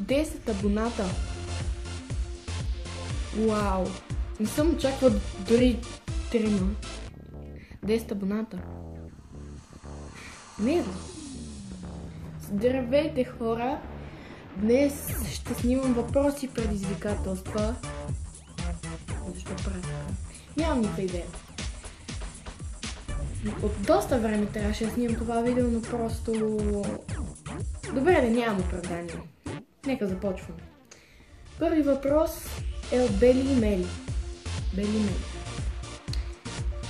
10 абоната. Вау! Не съм очаквал дори 3. 10 абоната. Мирно. Здравейте, хора! Днес ще снимам въпроси и предизвикателства. Защо правя така? Нямам никаква идея. От доста време трябваше да снимам това видео, но просто... Добре, да нямам оправдание. Нека започваме. Първи въпрос е от Бели и Мели. Бели и Мели.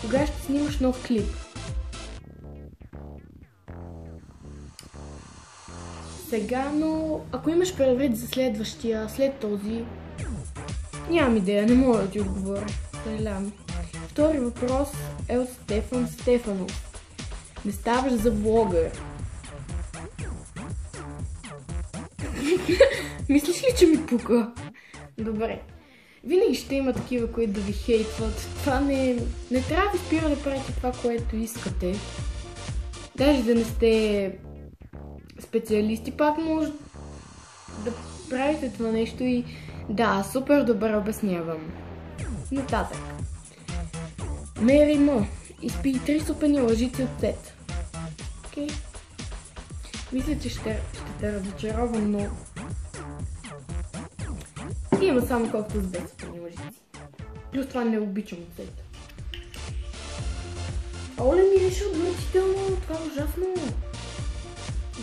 Кога ще снимаш нов клип? Сега, но ако имаш предвид за следващия, след този, нямам идея, не мога да ти отговоря. Съжалявам. Втори въпрос е от Стефан Стефанов. Не ставаш за влогър. Мислиш ли, че ми пука? Добре. Винаги ще има такива, които да ви хейтват. Това не трябва да спира да правите това, което искате. Даже да не сте специалисти, пак може да правите това нещо и да, супер добре обяснявам. Нататък. Мери Мо. Изпи 3 супени лъжици от сет. Окей. Мисля, че ще те разочаровам, но има само колкото с 2 супени лъжици. Плюс това не обичам от сет. Оле, мирише отвратително, това е ужасно.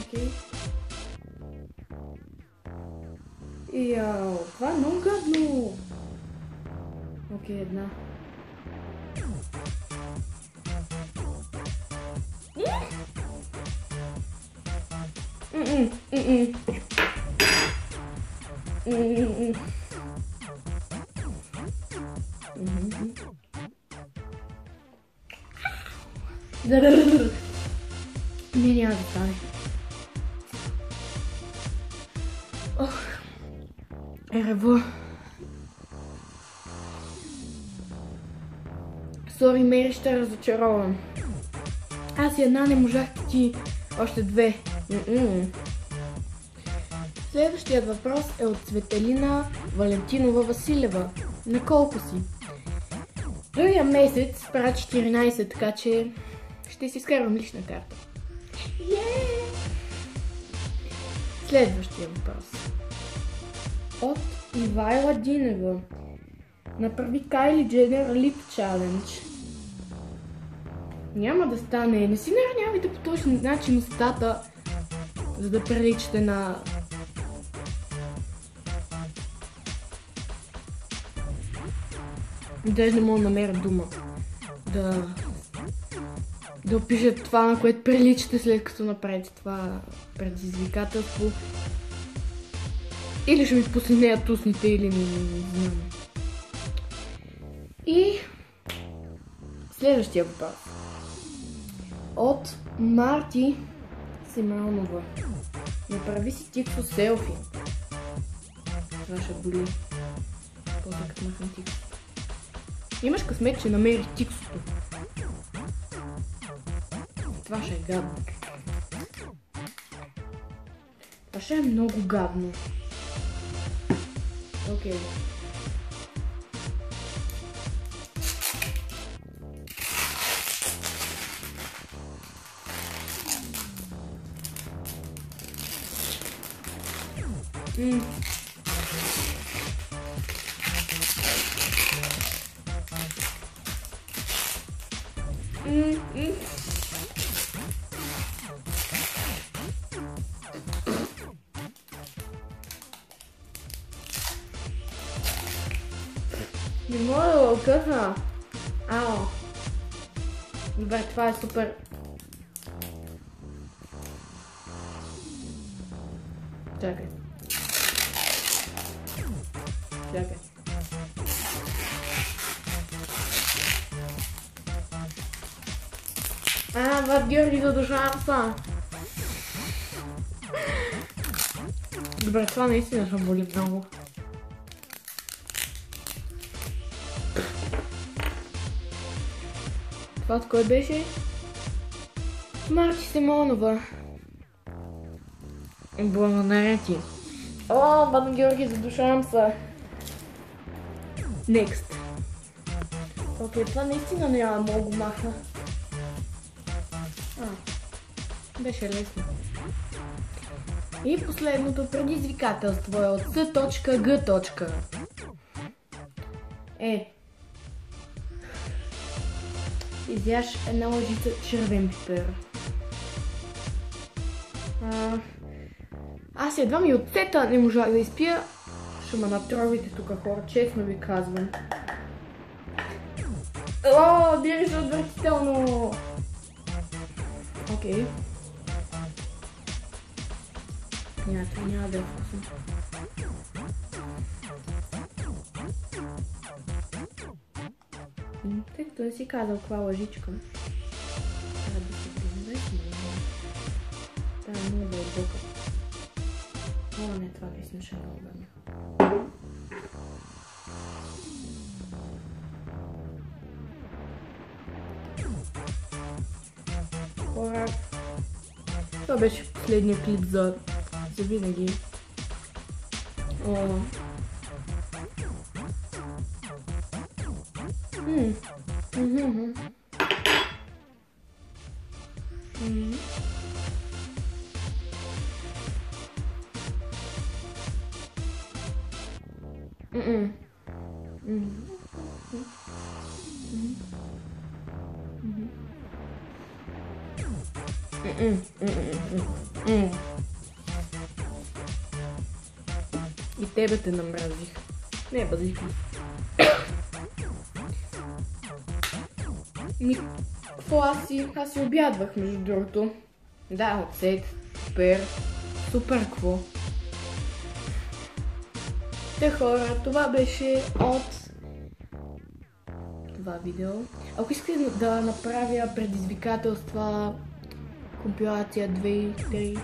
Окей. Яу, това е много гадно. Окей, една. Не, няма да стане. Ерево. Сори, Мери, ще разочаровам. Аз и една не можах, ти още 2. Следващият въпрос е от Цветелина Валентинова Василева. На колко си? Другия месец правя 14, така че ще си изкарвам лична карта. Следващия въпрос. От Ивайла Динева. Направи Кайли Дженер Lip Challenge. Няма да стане. Не си наранявайте по този начин устата, за да приличате на... Даже не мога да намеря дума. Да опиша това, на което приличате, след като направите това предизвикателство. Или ще ми посинеят устните, или не знам. И следващия въпрос. От Марти Симеонова. Направи си тиксо селфи. Това ще боли. После като махам тиксо. Имаш късмет, че намери тиксото. Това ще е гадно. Това ще е много гадно. Окей. Не мога да го късна. Ау. Добре, това е супер. Чакай. Чакай. Ват Георги за душата. Добре, това наистина ще боли много. Това от кой беше? Марти Симеонова. Благодаря ти. О, Бан Георги, задушавам се. Next. Окей, това наистина няма да го махна. Беше лесно. И последното предизвикателство е от С.Г. Изяш една лъжица червен пипер. Аз едва ми от сета не можах да изпия. Ще ме натровите тук хора, честно ви казвам. О, бирише отвратително! Окей. Няма да е вкусно. Тъй като не си казал каква лъжичка. Трябва да се признавай. Това е много дълбока. О, не, това наистина ще е много гадно. Хора, това беше последния клип за винаги. О. И тебе те намразих. Не, бъдих ли. Какво аз си обядвах между другото. Да, оцет, супер. Супер, какво? Те хора, това беше от това видео. Ако искате да направя предизвикателства, компилация 2, 3,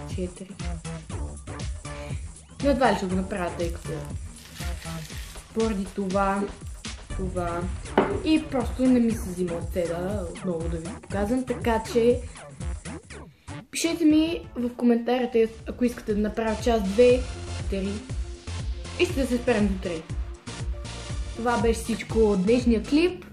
4. Но едва ли ще го направя, тъй като поради това и просто не ми се взима от седа отново да ви показвам, така че пишете ми в коментарите, ако искате да направя част 2, 3 и ще да се спрем до 3. Това беше всичко от днешния клип.